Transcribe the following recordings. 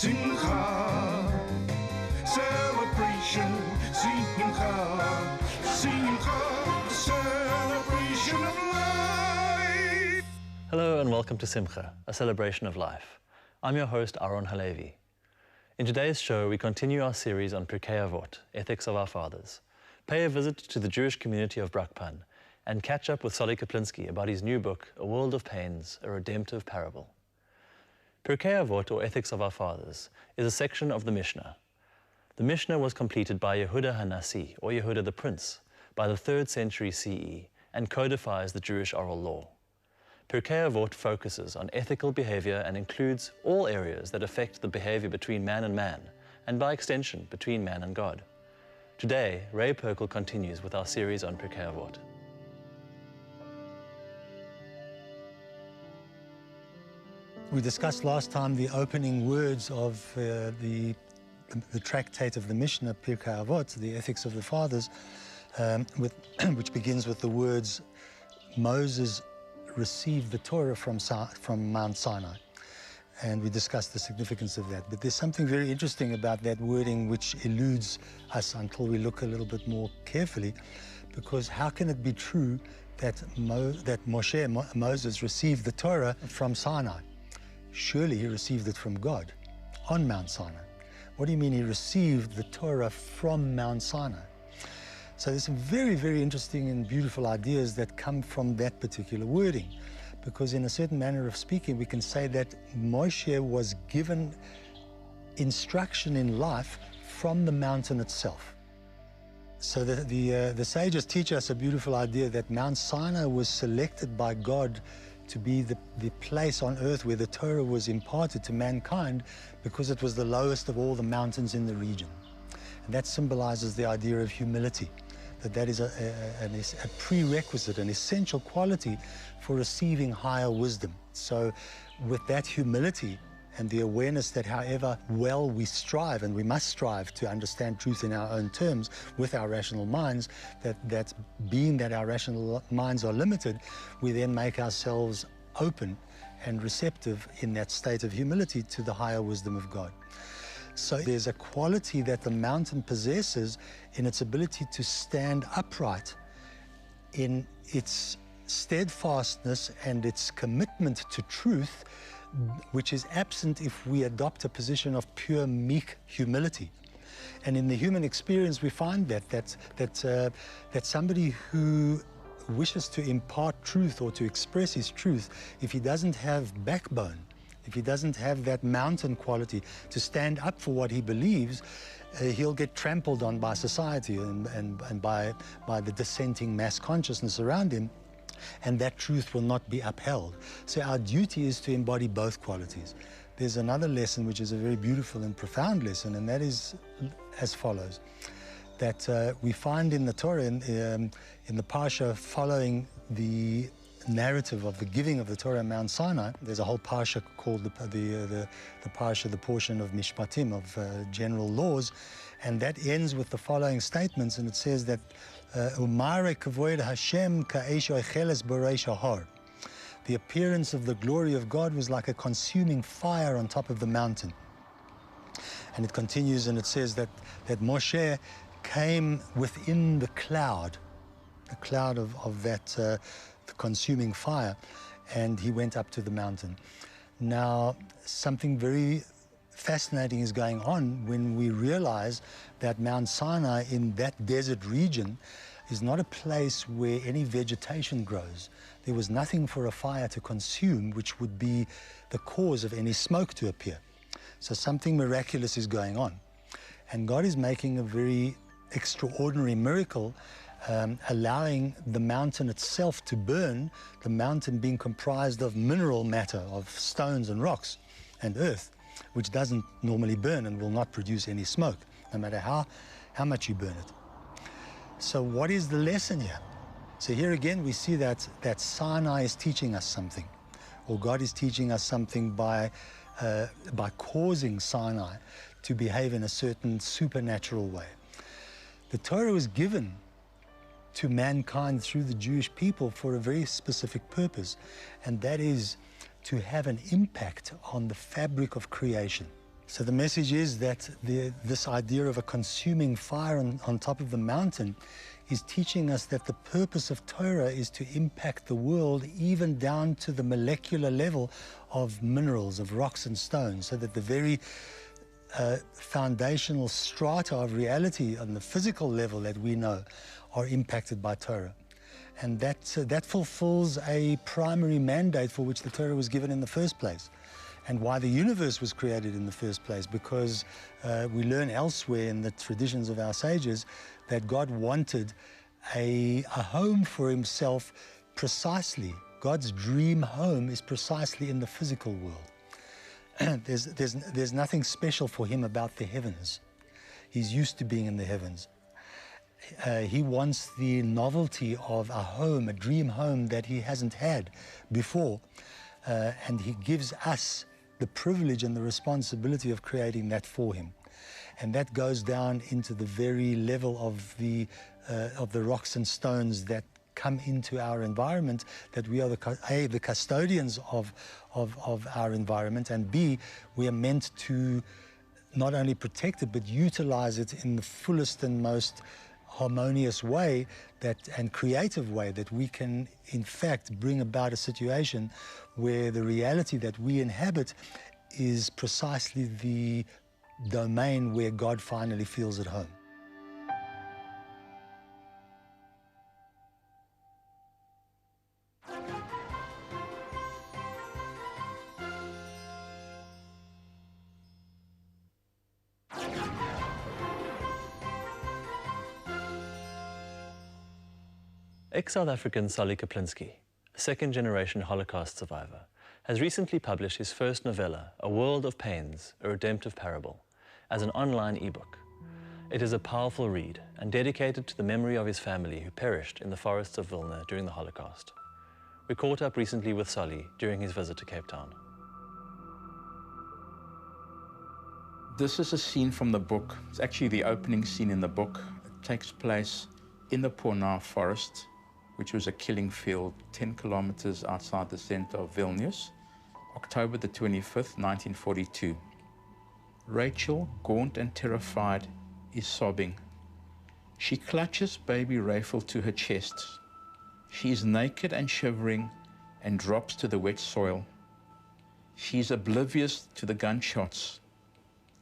Simcha, celebration, Simcha, Simcha, celebration of life. Hello and welcome to Simcha, a celebration of life. I'm your host, Aaron Halevi. In today's show, we continue our series on Pirkei Avot, Ethics of Our Fathers, pay a visit to the Jewish community of Brakpan, and catch up with Solly Kaplinsky about his new book, A World of Pains, A Redemptive Parable. Pirkei Avot, or Ethics of Our Fathers, is a section of the Mishnah. The Mishnah was completed by Yehuda HaNasi, or Yehuda the Prince, by the 3rd century CE, and codifies the Jewish oral law. Pirkei Avot focuses on ethical behavior and includes all areas that affect the behavior between man, and by extension, between man and God. Today, Ray Perkel continues with our series on Pirkei Avot. We discussed last time the opening words of the tractate of the Mishnah, Pirkei Avot, the Ethics of the Fathers, which begins with the words, Moses received the Torah from Mount Sinai. And we discussed the significance of that. But there's something very interesting about that wording which eludes us until we look a little bit more carefully, because how can it be true that Moses received the Torah from Sinai? Surely he received it from God on Mount Sinai. What do you mean he received the Torah from Mount Sinai? So there's some very, very interesting and beautiful ideas that come from that particular wording, because in a certain manner of speaking, we can say that Moshe was given instruction in life from the mountain itself. So the sages teach us a beautiful idea that Mount Sinai was selected by God to be the place on earth where the Torah was imparted to mankind, because it was the lowest of all the mountains in the region. And that symbolizes the idea of humility, that is a prerequisite, an essential quality for receiving higher wisdom. So with that humility and the awareness that however well we strive, and we must strive to understand truth in our own terms with our rational minds, that being that our rational minds are limited, we then make ourselves open and receptive in that state of humility to the higher wisdom of God. So there's a quality that the mountain possesses in its ability to stand upright in its steadfastness and its commitment to truth, which is absent if we adopt a position of pure, meek humility. And in the human experience, we find that somebody who wishes to impart truth or to express his truth, if he doesn't have backbone, if he doesn't have that mountain quality to stand up for what he believes, he'll get trampled on by society and by the dissenting mass consciousness around him, and that truth will not be upheld. So our duty is to embody both qualities. There's another lesson which is a very beautiful and profound lesson, and that is as follows, that we find in the Torah, in the parsha following the narrative of the giving of the Torah on Mount Sinai. There's a whole parsha called the parsha, the portion of Mishpatim, of general laws, and that ends with the following statements, and it says that the appearance of the glory of God was like a consuming fire on top of the mountain. And it continues and it says that Moshe came within the cloud of that the consuming fire, and he went up to the mountain. Now, something very fascinating is going on when we realize that Mount Sinai in that desert region is not a place where any vegetation grows. There was nothing for a fire to consume, which would be the cause of any smoke to appear. So something miraculous is going on. And God is making a very extraordinary miracle, allowing the mountain itself to burn, the mountain being comprised of mineral matter, of stones and rocks and earth, which doesn't normally burn and will not produce any smoke, no matter how much you burn it. So what is the lesson here? So here again we see that Sinai is teaching us something, or God is teaching us something by causing Sinai to behave in a certain supernatural way. The Torah was given to mankind through the Jewish people for a very specific purpose, and that is to have an impact on the fabric of creation. So the message is that this idea of a consuming fire on top of the mountain is teaching us that the purpose of Torah is to impact the world even down to the molecular level of minerals, of rocks and stones, so that the very foundational strata of reality on the physical level that we know are impacted by Torah. And that fulfills a primary mandate for which the Torah was given in the first place, and why the universe was created in the first place, because we learn elsewhere in the traditions of our sages that God wanted a home for himself precisely. God's dream home is precisely in the physical world. There's nothing special for him about the heavens. He's used to being in the heavens. He wants the novelty of a home, a dream home that he hasn't had before. And he gives us the privilege and the responsibility of creating that for him. And that goes down into the very level of the rocks and stones that come into our environment, that we are the custodians of our environment, and B, we are meant to not only protect it, but utilize it in the fullest and most harmonious way and creative way that we can, in fact, bring about a situation where the reality that we inhabit is precisely the domain where God finally feels at home. Ex-South African Solly Kaplinsky, a second-generation Holocaust survivor, has recently published his first novella, A World of Pains, A Redemptive Parable, as an online ebook. It is a powerful read and dedicated to the memory of his family who perished in the forests of Vilna during the Holocaust. We caught up recently with Solly during his visit to Cape Town. This is a scene from the book. It's actually the opening scene in the book. It takes place in the Pornar forest, which was a killing field 10 kilometers outside the center of Vilnius, October the 25th, 1942. Rachel, gaunt and terrified, is sobbing. She clutches baby Rafel to her chest. She is naked and shivering and drops to the wet soil. She is oblivious to the gunshots,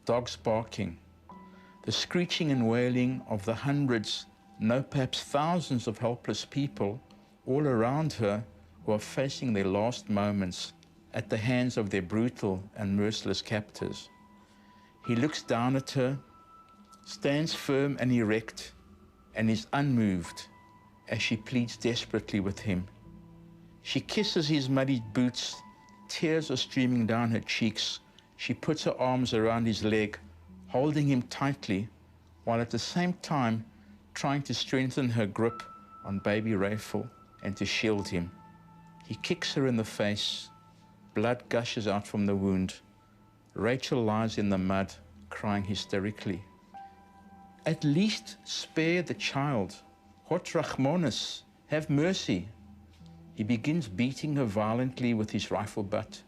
dogs barking, the screeching and wailing of the hundreds, no, perhaps thousands of helpless people all around her who are facing their last moments at the hands of their brutal and merciless captors. He looks down at her, stands firm and erect, and is unmoved as she pleads desperately with him. She kisses his muddied boots, tears are streaming down her cheeks. She puts her arms around his leg, holding him tightly, while at the same time trying to strengthen her grip on baby Rafel and to shield him. He kicks her in the face. Blood gushes out from the wound. Rachel lies in the mud, crying hysterically. At least spare the child. Hot Rachmanis, have mercy. He begins beating her violently with his rifle butt.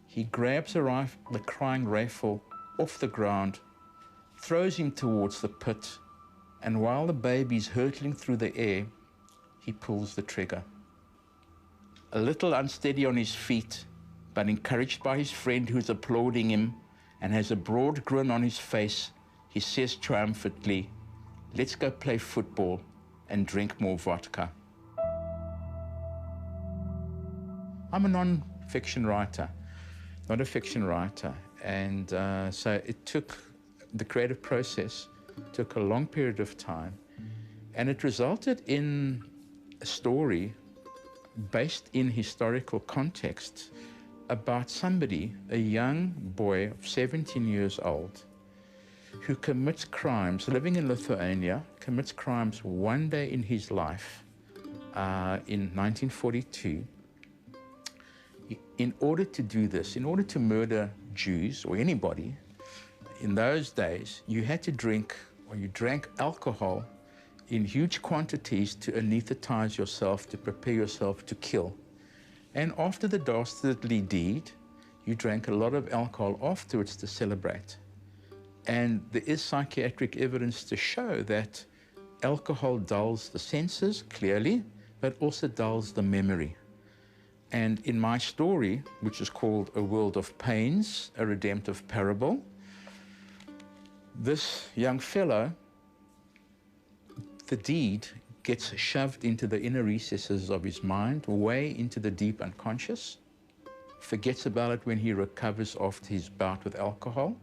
He grabs the crying Rafel off the ground, throws him towards the pit, and while the baby is hurtling through the air, he pulls the trigger. A little unsteady on his feet, but encouraged by his friend who's applauding him and has a broad grin on his face, he says triumphantly, "Let's go play football and drink more vodka." I'm a non-fiction writer, not a fiction writer. And so the creative process took a long period of time, and it resulted in a story based in historical context about somebody, a young boy of 17 years old, who commits crimes, living in Lithuania, commits crimes one day in his life in 1942. In order to do this, in order to murder Jews or anybody, in those days, you had to drink, or you drank alcohol in huge quantities to anesthetize yourself, to prepare yourself to kill. And after the dastardly deed, you drank a lot of alcohol afterwards to celebrate. And there is psychiatric evidence to show that alcohol dulls the senses, clearly, but also dulls the memory. And in my story, which is called A World of Pains, a redemptive parable, this young fellow, the deed gets shoved into the inner recesses of his mind, way into the deep unconscious, forgets about it when he recovers after his bout with alcohol.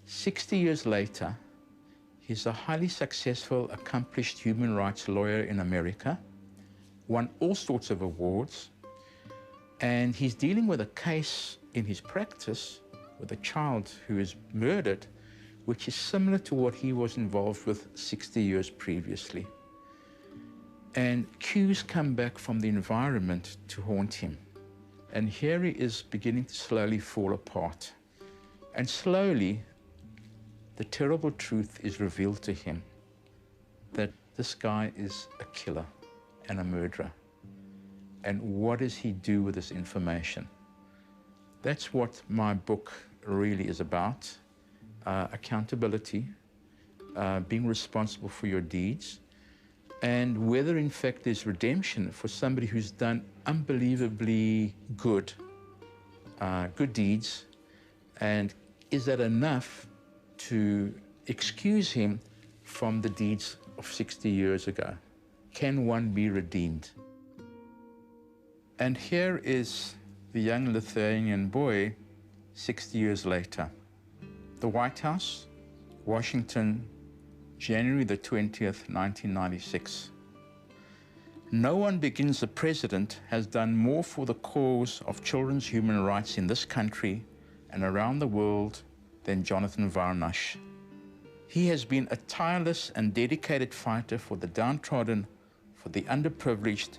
60 years later, he's a highly successful, accomplished human rights lawyer in America, won all sorts of awards, and he's dealing with a case in his practice with a child who is murdered, which is similar to what he was involved with 60 years previously. And cues come back from the environment to haunt him. And here he is beginning to slowly fall apart. And slowly, the terrible truth is revealed to him that this guy is a killer and a murderer. And what does he do with this information? That's what my book really is about. Accountability, being responsible for your deeds, and whether in fact there's redemption for somebody who's done unbelievably good deeds, and is that enough to excuse him from the deeds of 60 years ago? Can one be redeemed? And here is the young Lithuanian boy 60 years later. The White House, Washington, January the 20th, 1996. No one begins the president has done more for the cause of children's human rights in this country and around the world than Jonathan Varnash. He has been a tireless and dedicated fighter for the downtrodden, for the underprivileged,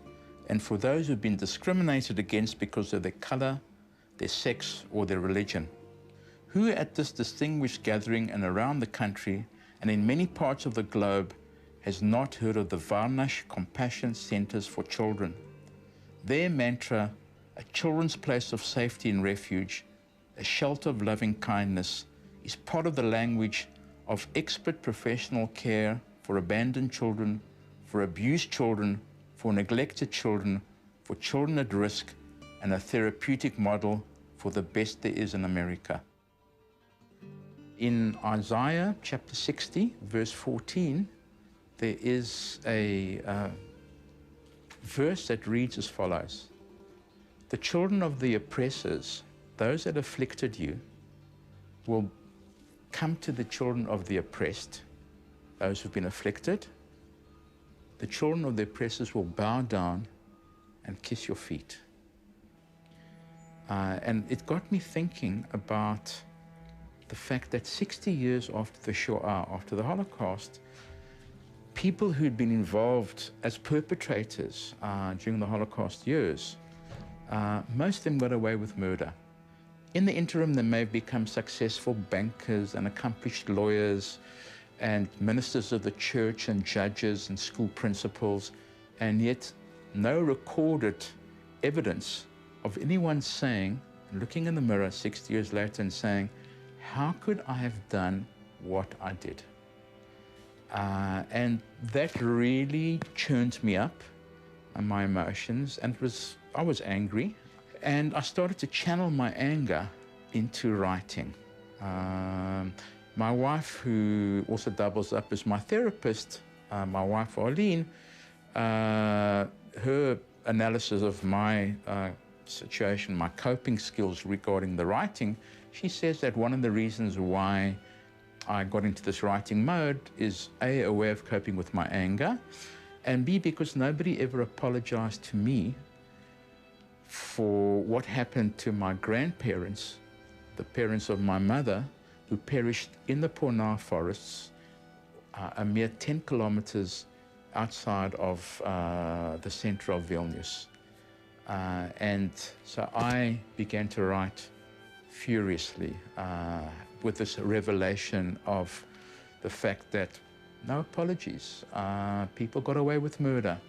and for those who've been discriminated against because of their color, their sex, or their religion. Who at this distinguished gathering and around the country and in many parts of the globe has not heard of the Varnash Compassion Centers for Children? Their mantra, a children's place of safety and refuge, a shelter of loving kindness, is part of the language of expert professional care for abandoned children, for abused children, for neglected children, for children at risk, and a therapeutic model for the best there is in America. In Isaiah chapter 60, verse 14, there is a verse that reads as follows: "The children of the oppressors, those that afflicted you, will come to the children of the oppressed, those who've been afflicted. The children of the oppressors will bow down and kiss your feet." And it got me thinking about the fact that 60 years after the Shoah, after the Holocaust, people who'd been involved as perpetrators during the Holocaust years, most of them got away with murder. In the interim, they may have become successful bankers and accomplished lawyers and ministers of the church and judges and school principals, and yet no recorded evidence of anyone saying, looking in the mirror 60 years later and saying, how could I have done what I did? And that really churned me up, my emotions, and I was angry. And I started to channel my anger into writing. My wife, who also doubles up as my therapist, my wife Arlene, her analysis of my situation, my coping skills regarding the writing, she says that one of the reasons why I got into this writing mode is A, a way of coping with my anger, and B, because nobody ever apologized to me for what happened to my grandparents, the parents of my mother, who perished in the Pornar forests, a mere 10 kilometers outside of the center of Vilnius. And so I began to write furiously with this revelation of the fact that no apologies, people got away with murder.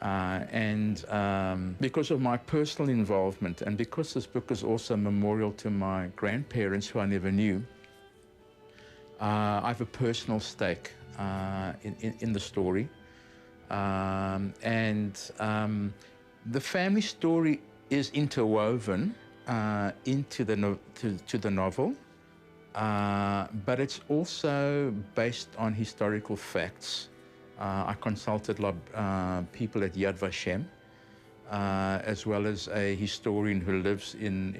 And because of my personal involvement, and because this book is also a memorial to my grandparents who I never knew, I have a personal stake in the story. The family story is interwoven into the novel, but it's also based on historical facts. I consulted people at Yad Vashem, as well as a historian who lives in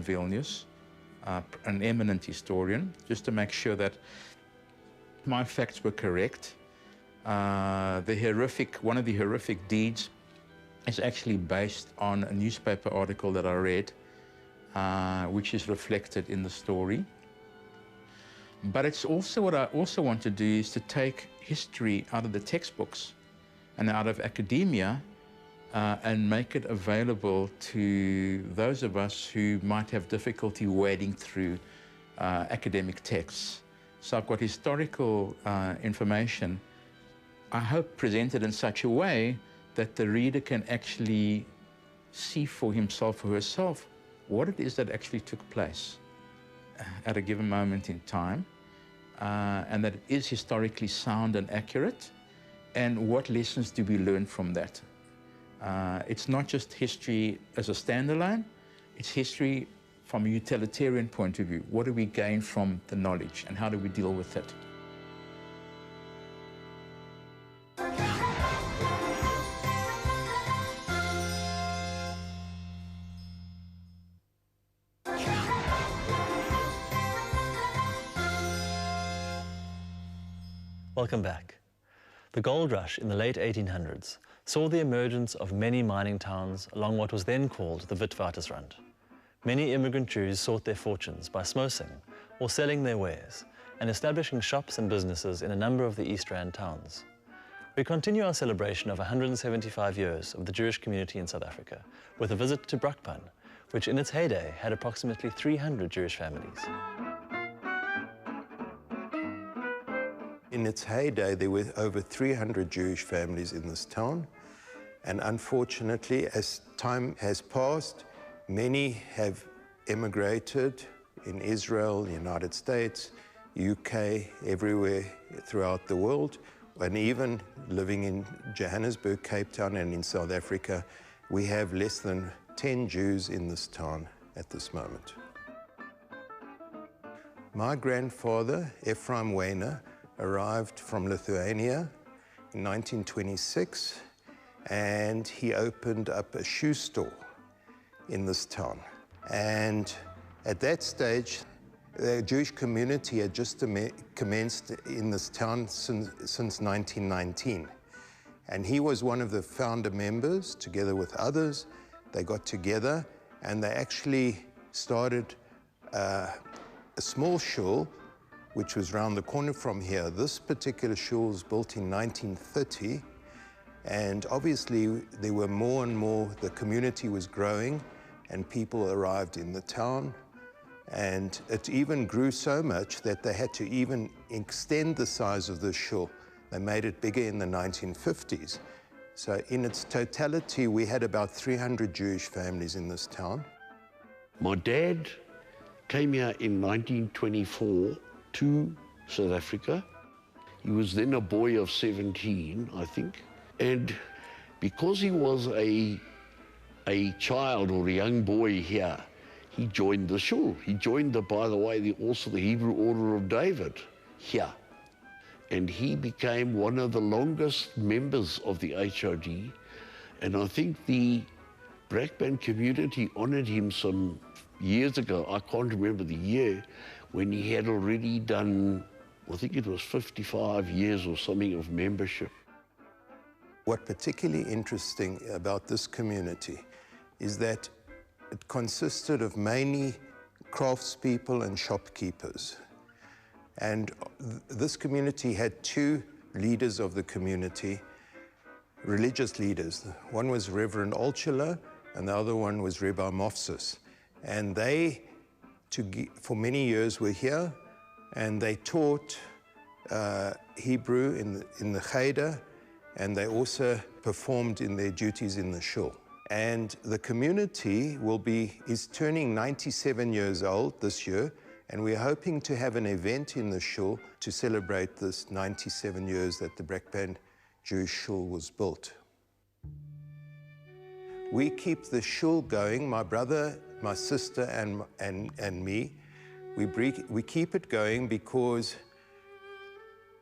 Vilnius, an eminent historian, just to make sure that my facts were correct. One of the horrific deeds is actually based on a newspaper article that I read, which is reflected in the story. But it's also what I also want to do is to take history out of the textbooks and out of academia and make it available to those of us who might have difficulty wading through academic texts. So I've got historical information, I hope presented in such a way that the reader can actually see for himself or herself what it is that actually took place at a given moment in time, and that it is historically sound and accurate, and what lessons do we learn from that. It's not just history as a standalone, it's history from a utilitarian point of view. What do we gain from the knowledge, and how do we deal with it? Welcome back. The gold rush in the late 1800s saw the emergence of many mining towns along what was then called the Witwatersrand. Many immigrant Jews sought their fortunes by smosing or selling their wares and establishing shops and businesses in a number of the East Rand towns. We continue our celebration of 175 years of the Jewish community in South Africa with a visit to Brakpan, which in its heyday had approximately 300 Jewish families. In its heyday, there were over 300 Jewish families in this town. And unfortunately, as time has passed, many have emigrated in Israel, the United States, UK, everywhere throughout the world, and even living in Johannesburg, Cape Town, and in South Africa. We have less than 10 Jews in this town at this moment. My grandfather, Ephraim Weiner, arrived from Lithuania in 1926, and he opened up a shoe store in this town. And at that stage, the Jewish community had just commenced in this town since 1919. And he was one of the founder members, together with others. They got together and they actually started a small shul, which was round the corner from here. This particular shul was built in 1930, and obviously there were more and more, the community was growing, and people arrived in the town, and it even grew so much that they had to even extend the size of the shul. They made it bigger in the 1950s. So in its totality, we had about 300 Jewish families in this town. My dad came here in 1924 to South Africa. He was then a boy of 17, I think. And because he was a child or a young boy here, he joined the shul. He joined, by the way, also the Hebrew Order of David here. And he became one of the longest members of the HOD. And I think the Brakpan community honored him some years ago. I can't remember the year, when he had already done, I think it was 55 years or something of membership. What particularly interesting about this community is that it consisted of mainly craftspeople and shopkeepers. And this community had two leaders of the community, religious leaders. One was Reverend Olchula, and the other one was Rabbi Mofsis. And they, for many years, were here, and they taught Hebrew in the Cheder, and they also performed in their duties in the shul. And the community is turning 97 years old this year, And we're hoping to have an event in the shul to celebrate this 97 years that the Brakpan Jewish shul was built. We keep the shul going, my brother, my sister, and me. We keep it going because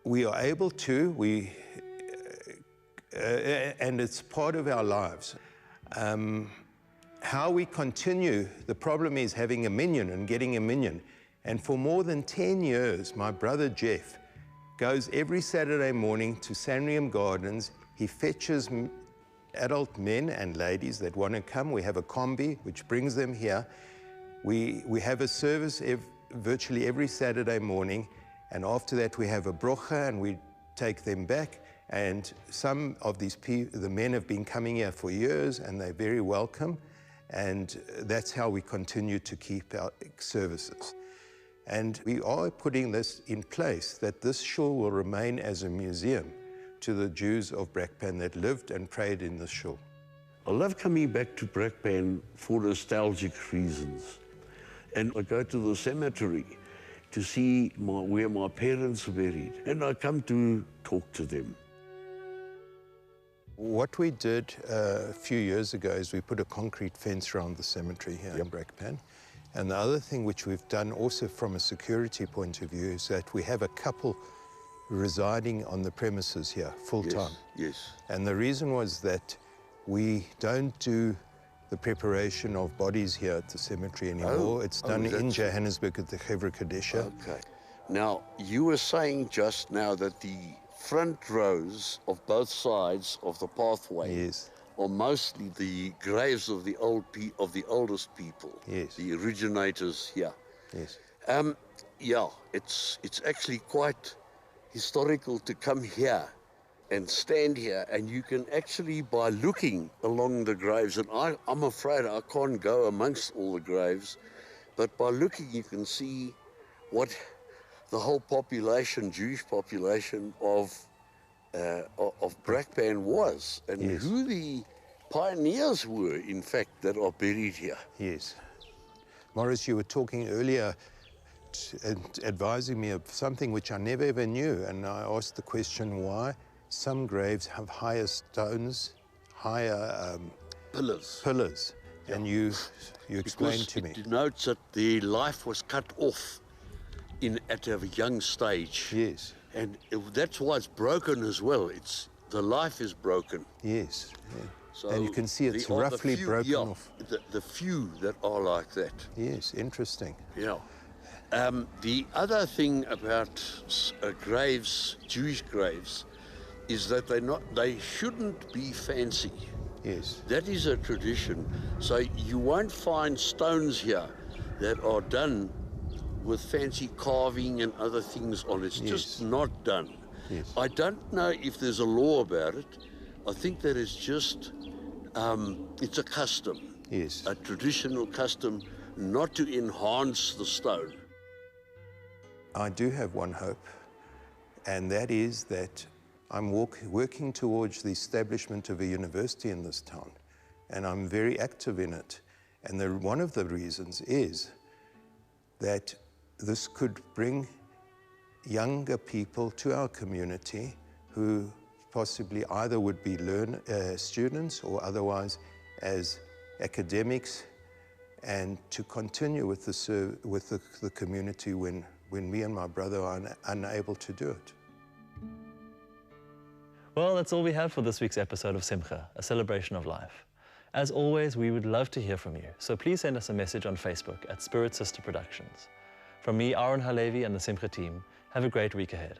we are able to, and it's part of our lives. How we continue, the problem is having a minyan and getting a minyan. And for more than 10 years, my brother Jeff goes every Saturday morning to Sandringham Gardens. He fetches adult men and ladies that want to come. We have a combi which brings them here. We have a service virtually every Saturday morning, and after that we have a brocha and we take them back. And some of these people, the men have been coming here for years and they're very welcome, and that's how we continue to keep our services. And we are putting this in place, that this shul will remain as a museum to the Jews of Brakpan that lived and prayed in the shul. I love coming back to Brakpan for nostalgic reasons. And I go to the cemetery to see where my parents were buried, and I come to talk to them. What we did a few years ago is we put a concrete fence around the cemetery here in Brakpan. And the other thing which we've done also from a security point of view is that we have a couple residing on the premises here full-time. Yes. And the reason was that we don't do the preparation of bodies here at the cemetery anymore. It's done in Johannesburg at the Chevra Kadesha. Okay. Now, you were saying just now that the front rows of both sides of the pathway are mostly the graves of the oldest people. Yes. The originators here. Yes. Yeah, it's actually quite historical to come here and stand here, and you can actually, by looking along the graves, and I'm afraid I can't go amongst all the graves, but by looking you can see what the whole population, Jewish population of Brakpan was, and who the pioneers were, in fact, that are buried here. Yes. Morris, you were talking earlier, advising me of something which I never ever knew, and I asked the question why some graves have higher stones, higher pillars. And you explained to me. It denotes that their life was cut off at a young stage. Yes. And that's why it's broken as well. The life is broken. Yes. Yeah. So and you can see it's roughly broken off. The few that are like that. Yes, interesting. Yeah. The other thing about graves, Jewish graves, is that they shouldn't be fancy. Yes. That is a tradition. So you won't find stones here that are done with fancy carving and other things on it. It's just not done. Yes. I don't know if there's a law about it. I think that it's just, it's a custom. Yes. A traditional custom not to enhance the stone. I do have one hope, and that is that I'm working towards the establishment of a university in this town, and I'm very active in it. And one of the reasons is that this could bring younger people to our community who possibly either would be students or otherwise as academics, and to continue with the community when me and my brother are unable to do it. Well, that's all we have for this week's episode of Simcha, a celebration of life. As always, we would love to hear from you, so please send us a message on Facebook at Spirit Sister Productions. From me, Aaron Halevi, and the Simcha team, have a great week ahead.